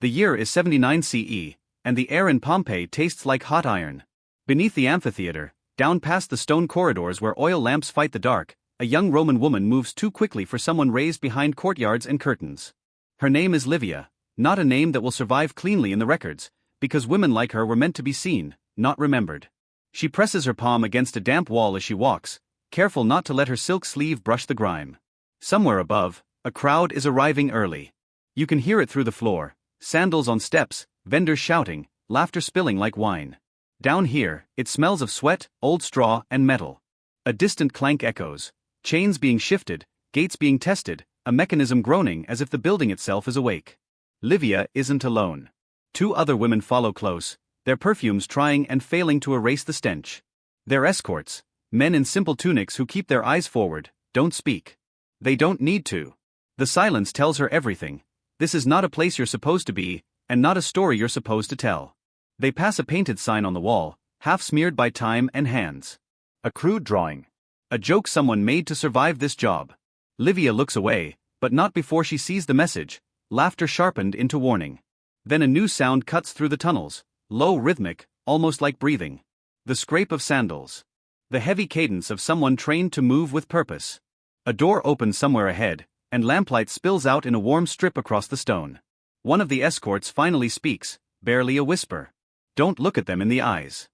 The year is 79 CE, and the air in Pompeii tastes like hot iron. Beneath the amphitheater, down past the stone corridors where oil lamps fight the dark, a young Roman woman moves too quickly for someone raised behind courtyards and curtains. Her name is Livia, not a name that will survive cleanly in the records, because women like her were meant to be seen, not remembered. She presses her palm against a damp wall as she walks, careful not to let her silk sleeve brush the grime. Somewhere above, a crowd is arriving early. You can hear it through the floor, sandals on steps, vendors shouting, laughter spilling like wine. Down here, it smells of sweat, old straw, and metal. A distant clank echoes, chains being shifted, gates being tested, a mechanism groaning as if the building itself is awake. Livia isn't alone. 2 other women follow close, their perfumes trying and failing to erase the stench. They're escorts, men in simple tunics who keep their eyes forward, don't speak. They don't need to. The silence tells her everything. This is not a place you're supposed to be, and not a story you're supposed to tell. They pass a painted sign on the wall, half smeared by time and hands. A crude drawing. A joke someone made to survive this job. Livia looks away, but not before she sees the message, laughter sharpened into warning. Then a new sound cuts through the tunnels, low, rhythmic, almost like breathing. The scrape of sandals. The heavy cadence of someone trained to move with purpose. A door opens somewhere ahead, and lamplight spills out in a warm strip across the stone. One of the escorts finally speaks, barely a whisper. Don't look at them in the eyes.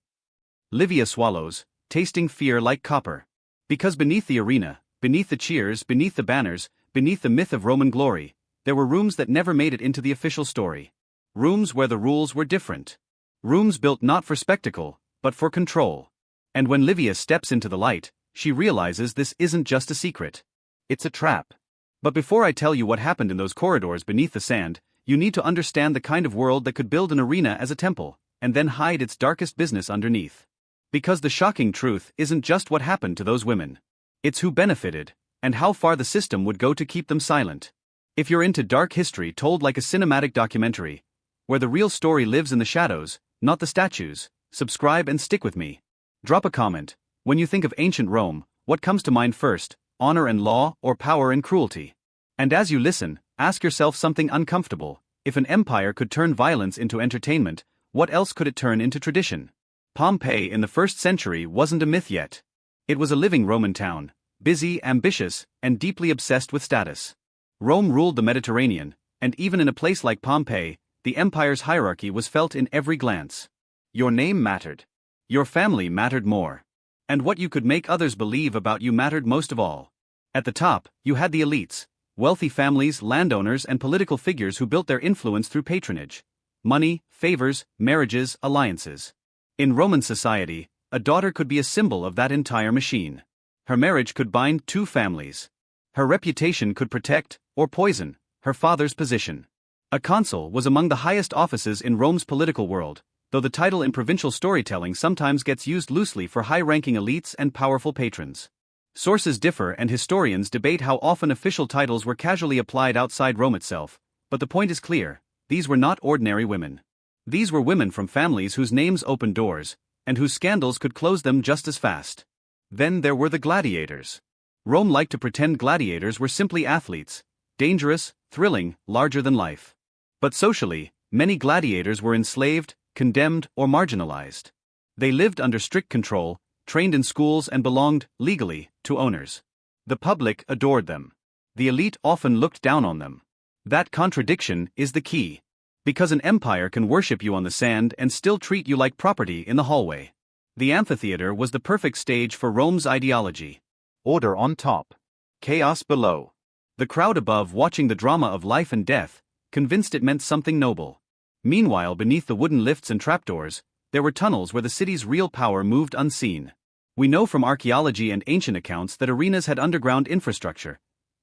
Livia swallows, tasting fear like copper. Because beneath the arena, beneath the cheers, beneath the banners, beneath the myth of Roman glory, there were rooms that never made it into the official story. Rooms where the rules were different. Rooms built not for spectacle, but for control. And when Livia steps into the light, she realizes this isn't just a secret. It's a trap. But before I tell you what happened in those corridors beneath the sand, you need to understand the kind of world that could build an arena as a temple, and then hide its darkest business underneath. Because the shocking truth isn't just what happened to those women. It's who benefited, and how far the system would go to keep them silent. If you're into dark history told like a cinematic documentary, where the real story lives in the shadows, not the statues, subscribe and stick with me. Drop a comment. When you think of ancient Rome, what comes to mind first, honor and law or power and cruelty? And as you listen, ask yourself something uncomfortable. If an empire could turn violence into entertainment, what else could it turn into tradition? Pompeii in the 1st century wasn't a myth yet. It was a living Roman town, busy, ambitious, and deeply obsessed with status. Rome ruled the Mediterranean, and even in a place like Pompeii, the empire's hierarchy was felt in every glance. Your name mattered. Your family mattered more. And what you could make others believe about you mattered most of all. At the top, you had the elites, wealthy families, landowners, and political figures who built their influence through patronage. Money, favors, marriages, alliances. In Roman society, a daughter could be a symbol of that entire machine. Her marriage could bind 2 families. Her reputation could protect, or poison, her father's position. A consul was among the highest offices in Rome's political world, though the title in provincial storytelling sometimes gets used loosely for high-ranking elites and powerful patrons. Sources differ and historians debate how often official titles were casually applied outside Rome itself, but the point is clear. These were not ordinary women. These were women from families whose names opened doors, and whose scandals could close them just as fast. Then there were the gladiators. Rome liked to pretend gladiators were simply athletes, dangerous, thrilling, larger than life. But socially, many gladiators were enslaved, condemned, or marginalized. They lived under strict control, trained in schools, and belonged, legally, to owners. The public adored them. The elite often looked down on them. That contradiction is the key. Because an empire can worship you on the sand and still treat you like property in the hallway. The amphitheater was the perfect stage for Rome's ideology. Order on top. Chaos below. The crowd above watching the drama of life and death, convinced it meant something noble. Meanwhile, beneath the wooden lifts and trapdoors, there were tunnels where the city's real power moved unseen. We know from archaeology and ancient accounts that arenas had underground infrastructure.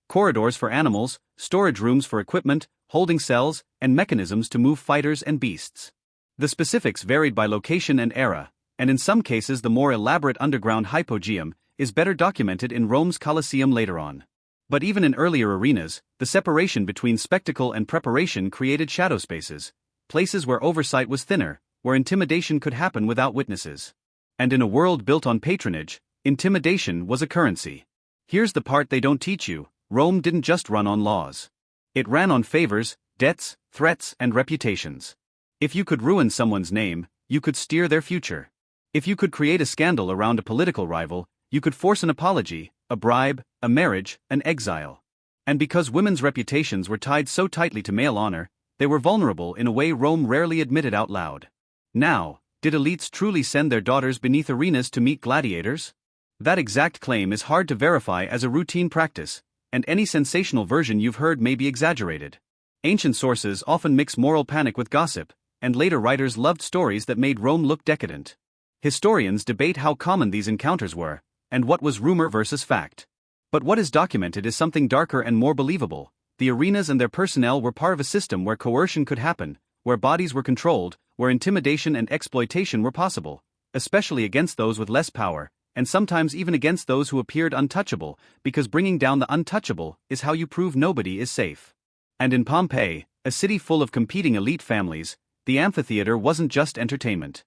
Corridors for animals, storage rooms for equipment, holding cells, and mechanisms to move fighters and beasts. The specifics varied by location and era, and in some cases the more elaborate underground hypogeum is better documented in Rome's Colosseum later on. But even in earlier arenas, the separation between spectacle and preparation created shadow spaces, places where oversight was thinner, where intimidation could happen without witnesses. And in a world built on patronage, intimidation was a currency. Here's the part they don't teach you: Rome didn't just run on laws. It ran on favors, debts, threats, and reputations. If you could ruin someone's name, you could steer their future. If you could create a scandal around a political rival, you could force an apology, a bribe, a marriage, an exile. And because women's reputations were tied so tightly to male honor, they were vulnerable in a way Rome rarely admitted out loud. Now, did elites truly send their daughters beneath arenas to meet gladiators? That exact claim is hard to verify as a routine practice, and any sensational version you've heard may be exaggerated. Ancient sources often mix moral panic with gossip, and later writers loved stories that made Rome look decadent. Historians debate how common these encounters were, and what was rumor versus fact. But what is documented is something darker and more believable. The arenas and their personnel were part of a system where coercion could happen, where bodies were controlled, where intimidation and exploitation were possible, especially against those with less power, and sometimes even against those who appeared untouchable, because bringing down the untouchable is how you prove nobody is safe. And in Pompeii, a city full of competing elite families, the amphitheater wasn't just entertainment.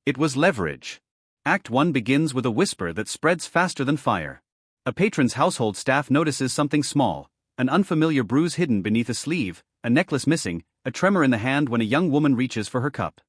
It was leverage. Act 1 begins with a whisper that spreads faster than fire. A patron's household staff notices something small, an unfamiliar bruise hidden beneath a sleeve, a necklace missing, a tremor in the hand when a young woman reaches for her cup.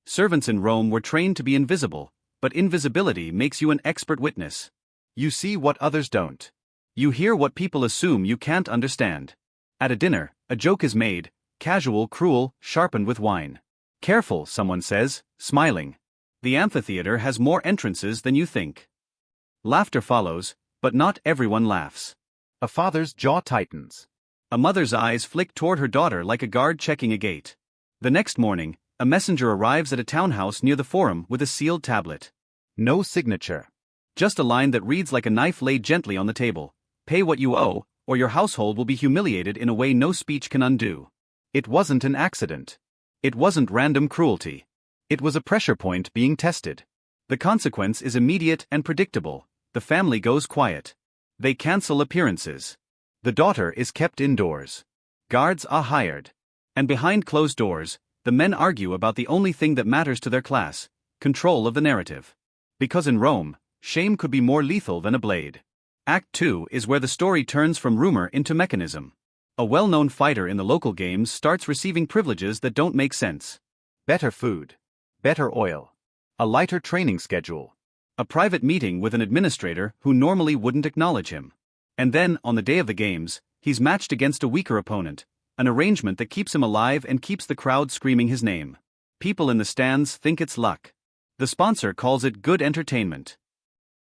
Servants in Rome were trained to be invisible, but invisibility makes you an expert witness. You see what others don't. You hear what people assume you can't understand. At a dinner, a joke is made, casual, cruel, sharpened with wine. Careful, someone says, smiling. The amphitheater has more entrances than you think. Laughter follows, but not everyone laughs. A father's jaw tightens. A mother's eyes flick toward her daughter like a guard checking a gate. The next morning, a messenger arrives at a townhouse near the forum with a sealed tablet. No signature. Just a line that reads like a knife laid gently on the table. Pay what you owe, or your household will be humiliated in a way no speech can undo. It wasn't an accident. It wasn't random cruelty. It was a pressure point being tested. The consequence is immediate and predictable. The family goes quiet. They cancel appearances. The daughter is kept indoors. Guards are hired. And behind closed doors, the men argue about the only thing that matters to their class: control of the narrative. Because in Rome, shame could be more lethal than a blade. Act 2 is where the story turns from rumor into mechanism. A well-known fighter in the local games starts receiving privileges that don't make sense. Better food. Better oil. A lighter training schedule. A private meeting with an administrator who normally wouldn't acknowledge him. And then, on the day of the games, he's matched against a weaker opponent, an arrangement that keeps him alive and keeps the crowd screaming his name. People in the stands think it's luck. The sponsor calls it good entertainment.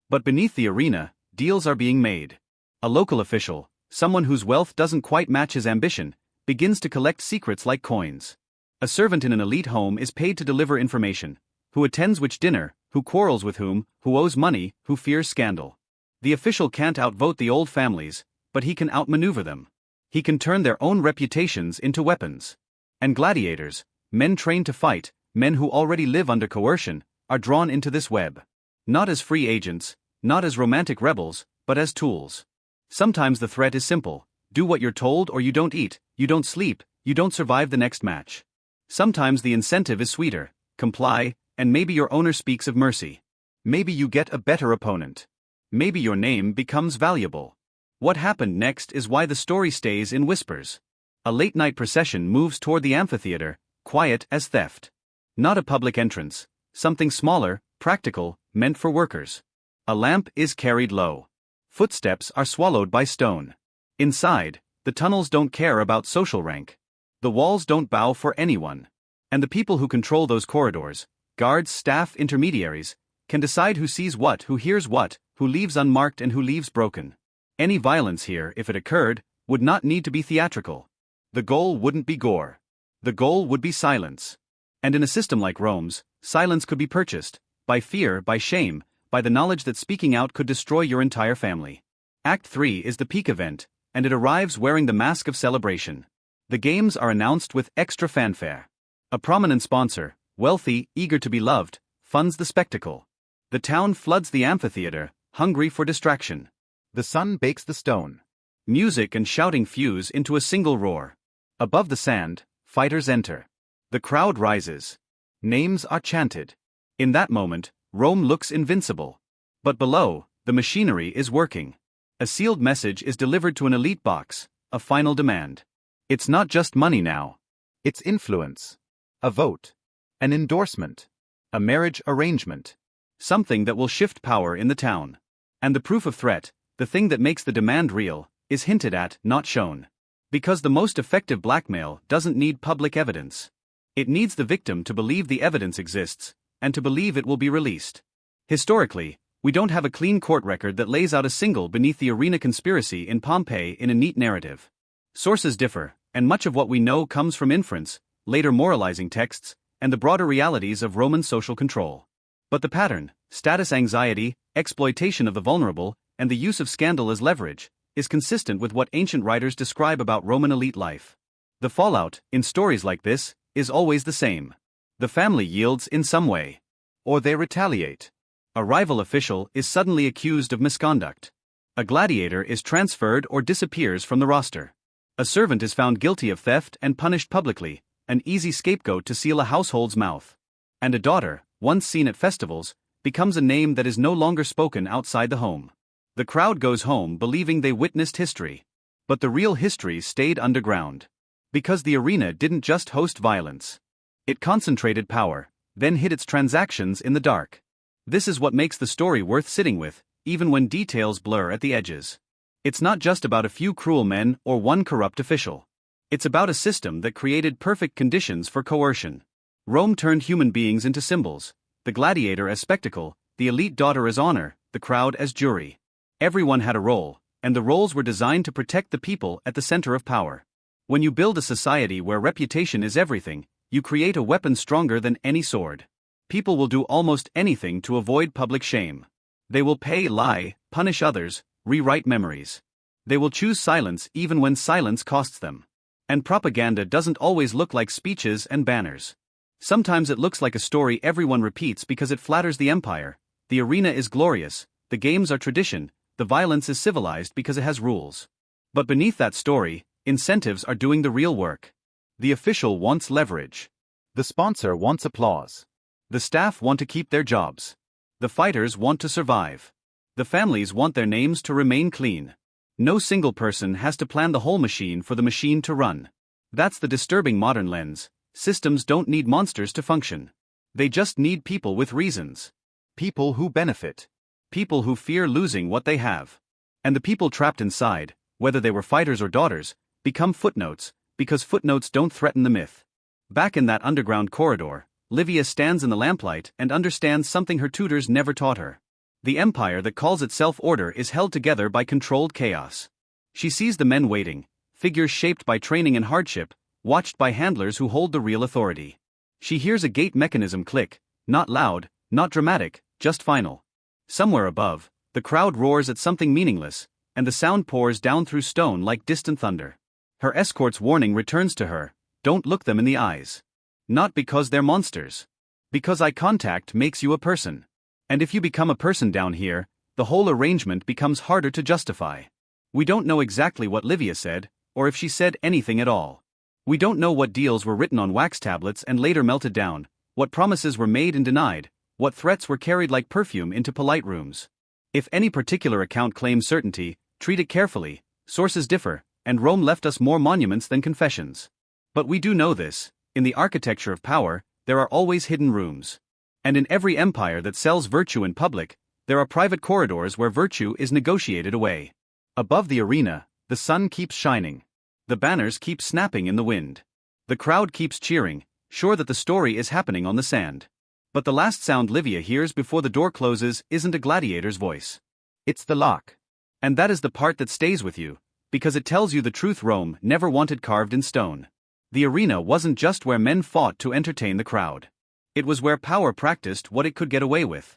But beneath the arena, deals are being made. A local official, someone whose wealth doesn't quite match his ambition, begins to collect secrets like coins. A servant in an elite home is paid to deliver information: who attends which dinner, who quarrels with whom, who owes money, who fears scandal. The official can't outvote the old families, but he can outmaneuver them. He can turn their own reputations into weapons. And gladiators, men trained to fight, men who already live under coercion, are drawn into this web. Not as free agents, not as romantic rebels, but as tools. Sometimes the threat is simple: do what you're told or you don't eat, you don't sleep, you don't survive the next match. Sometimes the incentive is sweeter: comply, and maybe your owner speaks of mercy. Maybe you get a better opponent. Maybe your name becomes valuable. What happened next is why the story stays in whispers. A late-night procession moves toward the amphitheater, quiet as theft. Not a public entrance, something smaller, practical, meant for workers. A lamp is carried low. Footsteps are swallowed by stone. Inside, the tunnels don't care about social rank. The walls don't bow for anyone. And the people who control those corridors, guards, staff, intermediaries, can decide who sees what, who hears what, who leaves unmarked and who leaves broken. Any violence here, if it occurred, would not need to be theatrical. The goal wouldn't be gore. The goal would be silence. And in a system like Rome's, silence could be purchased, by fear, by shame, by the knowledge that speaking out could destroy your entire family. Act 3 is the peak event, and it arrives wearing the mask of celebration. The games are announced with extra fanfare. A prominent sponsor, wealthy, eager to be loved, funds the spectacle. The town floods the amphitheater, hungry for distraction. The sun bakes the stone. Music and shouting fuse into a single roar. Above the sand, fighters enter. The crowd rises. Names are chanted. In that moment, Rome looks invincible. But below, the machinery is working. A sealed message is delivered to an elite box, a final demand. It's not just money now. its influence, a vote, an endorsement, a marriage arrangement, something that will shift power in the town. And the proof of threat, the thing that makes the demand real, is hinted at, not shown. Because the most effective blackmail doesn't need public evidence. It needs the victim to believe the evidence exists, and to believe it will be released. Historically, we don't have a clean court record that lays out a single beneath the arena conspiracy in Pompeii in a neat narrative. Sources differ, and much of what we know comes from inference, later moralizing texts, and the broader realities of Roman social control. But the pattern, status anxiety, exploitation of the vulnerable, and the use of scandal as leverage, is consistent with what ancient writers describe about Roman elite life. The fallout, in stories like this, is always the same. The family yields in some way. Or they retaliate. A rival official is suddenly accused of misconduct. A gladiator is transferred or disappears from the roster. A servant is found guilty of theft and punished publicly, an easy scapegoat to seal a household's mouth. And a daughter, once seen at festivals, becomes a name that is no longer spoken outside the home. The crowd goes home believing they witnessed history. But the real history stayed underground. Because the arena didn't just host violence. It concentrated power, then hid its transactions in the dark. This is what makes the story worth sitting with, even when details blur at the edges. It's not just about a few cruel men or one corrupt official. It's about a system that created perfect conditions for coercion. Rome turned human beings into symbols, the gladiator as spectacle, the elite daughter as honor, the crowd as jury. Everyone had a role, and the roles were designed to protect the people at the center of power. When you build a society where reputation is everything, you create a weapon stronger than any sword. People will do almost anything to avoid public shame. They will pay, lie, punish others, rewrite memories. They will choose silence even when silence costs them. And propaganda doesn't always look like speeches and banners. Sometimes it looks like a story everyone repeats because it flatters the empire. The arena is glorious, the games are tradition, the violence is civilized because it has rules. But beneath that story, incentives are doing the real work. The official wants leverage. The sponsor wants applause. The staff want to keep their jobs. The fighters want to survive. The families want their names to remain clean. No single person has to plan the whole machine for the machine to run. That's the disturbing modern lens. Systems don't need monsters to function. They just need people with reasons. People who benefit. People who fear losing what they have. And the people trapped inside, whether they were fighters or daughters, become footnotes, because footnotes don't threaten the myth. Back in that underground corridor, Livia stands in the lamplight and understands something her tutors never taught her. The empire that calls itself order is held together by controlled chaos. She sees the men waiting, figures shaped by training and hardship, watched by handlers who hold the real authority. She hears a gate mechanism click, not loud, not dramatic, just final. Somewhere above, the crowd roars at something meaningless, and the sound pours down through stone like distant thunder. Her escort's warning returns to her, don't look them in the eyes. Not because they're monsters. Because eye contact makes you a person. And if you become a person down here, the whole arrangement becomes harder to justify. We don't know exactly what Livia said, or if she said anything at all. We don't know what deals were written on wax tablets and later melted down, what promises were made and denied, what threats were carried like perfume into polite rooms. If any particular account claims certainty, treat it carefully, sources differ, and Rome left us more monuments than confessions. But we do know this, in the architecture of power, there are always hidden rooms. And in every empire that sells virtue in public, there are private corridors where virtue is negotiated away. Above the arena, the sun keeps shining. The banners keep snapping in the wind. The crowd keeps cheering, sure that the story is happening on the sand. But the last sound Livia hears before the door closes isn't a gladiator's voice. It's the lock. And that is the part that stays with you, because it tells you the truth Rome never wanted carved in stone. The arena wasn't just where men fought to entertain the crowd. It was where power practiced what it could get away with.